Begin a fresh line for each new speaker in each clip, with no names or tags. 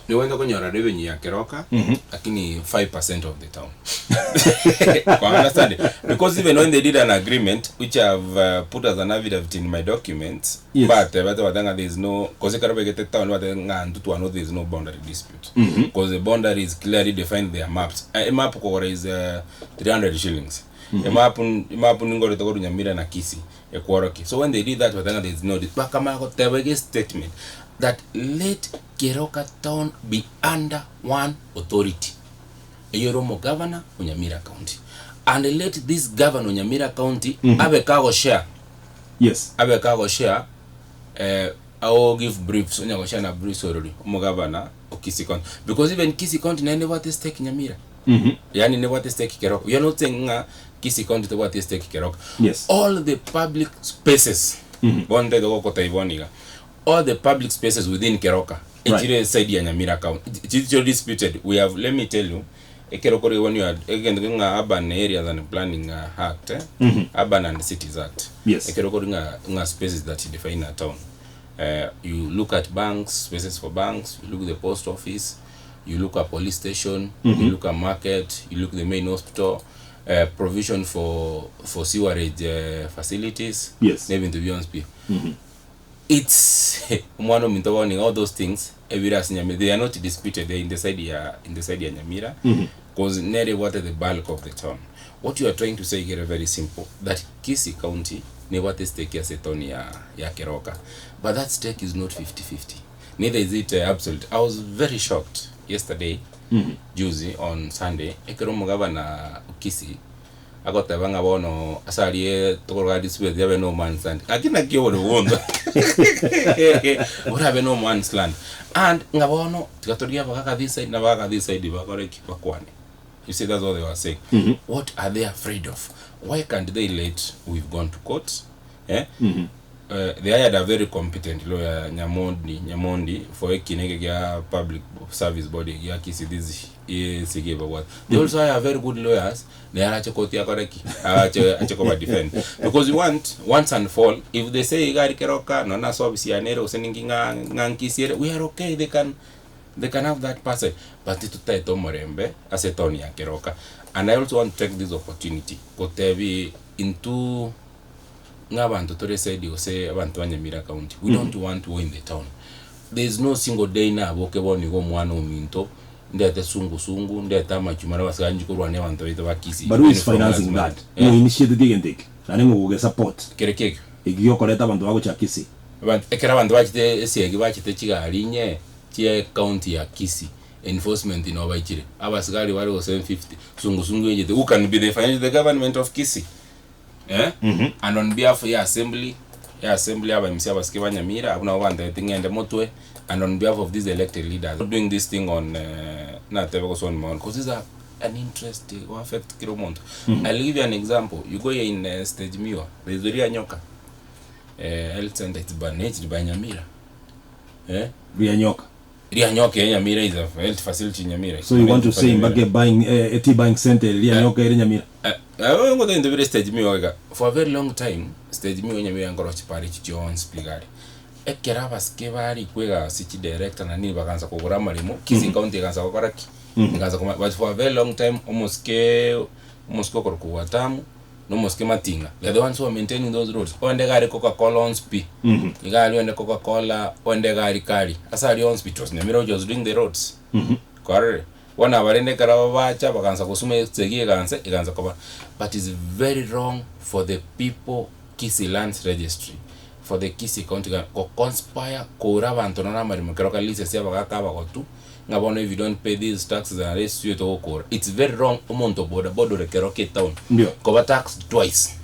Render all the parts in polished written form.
no wenda kunyora revenue ya Keroka lakini 5% of the town. Kwa understand? Because even when they did an agreement which I've put as an affidavit in my documents, but there is no, because Keroka get the town to know there is no boundary dispute. Because the boundary is clearly defined, their maps. A map is 300 shillings. A map ningo to Nyamira na Kisii, a Keroka. So when they did that, there is no dispute. But statement that let Keroka town be under one authority. A Yoromo governor on Nyamira County. And let this governor on Nyamira County have a cargo share.
Yes.
Have a cargo share. I will give briefs on your share na briefs already. Governor of Kisii County. Because even Kisii County never to stake Nyamira. Yani never to stake Keroka. We are not saying Kisii County to what to stake Keroka.
Yes.
All the public spaces. All the public spaces within Keroka. Right. Side ya Nyamira County. It's disputed. We have, let me tell you, Keroka when you are again doing urban areas and planning act, urban and cities act.
Yes.
Keroka spaces that you define a town. You look at banks, spaces for banks. You look at the post office. You look at police station. You look at market. You look at the main hospital. Provision for sewerage facilities.
Yes.
Even to be honest, it's one of all those things. They are not disputed. They're in the side of Nyamira, because nearly what are the bulk of the town. What you are trying to say here is very simple. That Kisii County never to stake as a town ya Keroka, but that stake is not 50-50. Neither is it absolute. I was very shocked yesterday, Tuesday on Sunday. Keroka governor Kisii. I got the banga bono asali to dispute there no man's land. I didn't give the wound. What have no man's land? And ngabono tikatoria bakaka this side na baka this side bakoreki bakwane. You see, that's what they were saying. What are they afraid of? Why can't they let we've gone to court? They hired a very competent lawyer, Nyamondi, for a Kinega public service body. Yakisi this is what. They also have very good lawyers. They are defend. Because you want once and for all, if they say Keroka, no na so bisianero sending Kisii, we are okay. They can have that person. But it to Tomorembe as a Tony Keroka. And I also want to take this opportunity. Kotevi into Ngabantu to said you say abantu Nyamira County. We don't want to win the town. There is no single day na bokeboni go mwana ominto. Ndete sungu ndete amachumara basanji kurwane abantu bita bakisi.
But who is financing that? No initiative again. Nani ngo support.
Kerekeke.
Igiyo koleta abantu bako cha Kisii.
Ekera abantu bachite siegi bachite chigarinye tie county ya Kisii. Enforcement in Obaichire. Abasigari wali 750. Sungu yejete. Who can be the financial government of Kisii? And on behalf of your assembly aba msia baskiwa Nyamira abuna wanda tingende motwe, and on behalf of these elected leaders doing this thing on not because these are an interest to affect Kiromonto. I'll give you an example. You go here in Stage Miwa, there's the Nyoka health center. It's managed by Nyamira.
Nyoka
Nyamira is a health facility in Nyamira.
So you want to say Mbake buying a buying center Nyoka Nyamira?
I won't go into the Stage Miwa for a very long time. Stage Miwa Nyamira ngoro chipari chichon spigari. Ekera skebari kwega city director na nini bakanza kugura marimo Kisii County kanza kokoraki. But for a very long time almost ko tamu no moske matinga. They're the ones who are maintaining those roads. Onde gari Coca-Cola on speed. Igari onde Coca-Cola onde gari kari. Asari on speed was Nyamira just doing the roads. Correct. One abarende karabacha bakanza kusume tsegie ganza koba. But it's very wrong for the people Kisii Lands Registry, for the Kisii County ko conspire ko rabantu na marimo Keroka lise sia bagaka bagotu ngabono. If you don't pay these taxes and arrest you to okora. It's very wrong umonto boda de Keroka town. Ko tax twice.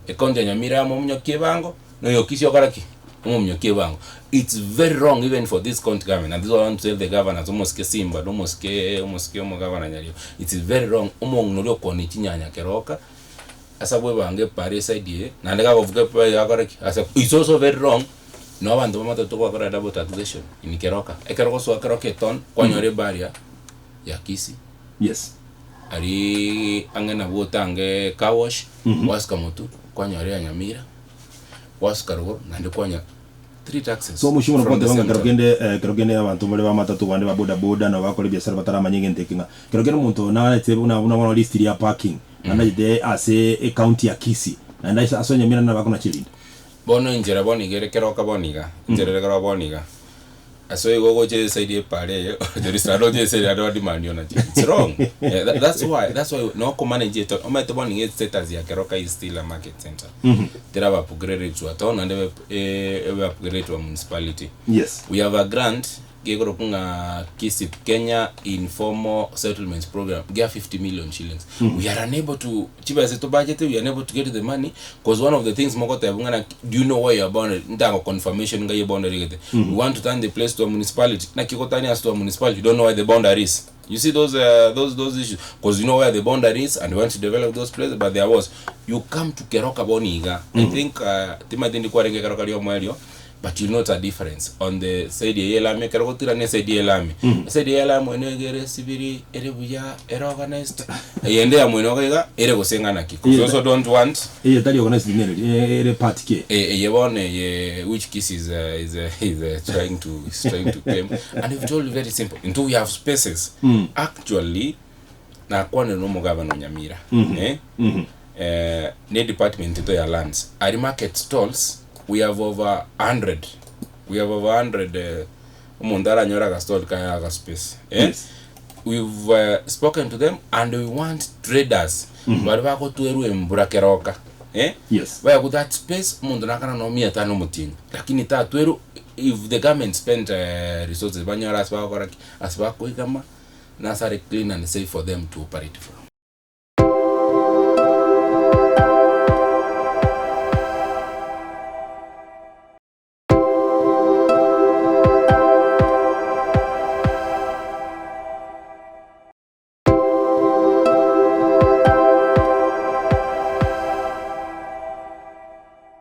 E county Nyamira momnyo kibango no yokisi okaraki momnyo kibango. It's very wrong even for this county government, and this is what I want to tell the governors almost Simba almost governor Nyario. It's very wrong umongno koni chinyanya Keroka asabwe bange pare side na ndeka kuvuka pa yakaraki asa. It's also very wrong no abantu bamata to kwa double taxation in Keroka. Keroka so Keroka town kwa nyore baria ya Kisii.
Yes.
Ari angena botange kawash waska motu kwa nyore ya Nyamira waska ro na ndiko nya 3 taxes.
So mushimo no kerogende abantu bale ba matatu bande ba boda boda na bakole biashara batara manyenge ntekinga kerogende muntu na tebe una list ya parking na ide ase county ya Kisii na ndai asonya mina na bakona chili
bono injera boniga Keroka boniga injera Keroka boniga aso igogo je side pale there is no je side ado demand yona it's wrong. That's why no ko manage it o ma to boniga status ya Keroka is still a market center. There have upgraded to a town and we upgrade to a municipality.
Yes,
we have a grant gegoro kunga Kisii Kenya informal settlements program get 50 million shillings. We are unable to chiba se to budget, we are unable to get the money because one of the things moko tabungana, do you know where you are bounded ndango confirmation nga you bounded. We want to turn the place to a municipality na kikotani as to a municipality, you don't know where the boundary is. You see those issues because you know where the boundary is and you want to develop those places, but there was you come to Keroka boniga. I think timadindi kwa renge Keroka liyo mwelio, but you note a difference on the side yelame Keroka tira ne side yelame side yelame enegere sibiri erebuya organized yende ya mwenoga ere gosengana kiko. You also don't want
tali organized dinero ere party ke
yebone which Kisii is trying to claim. And we've told you very simple, until we have spaces actually na kwane no mugaba no Nyamira ne department to ya lands ari market stalls. We have over 100. We have over 100 Mundara Nyoraga stall kaya space.
Yes.
We've spoken to them and we want traders. But we go to Mbura Keroka.
Yes.
Where with that space Mundana kana no mi atano muting. Lakini ta tweru if the government spent resources banyara asba koraki asba ko ikama nasare clean and safe for them to operate from.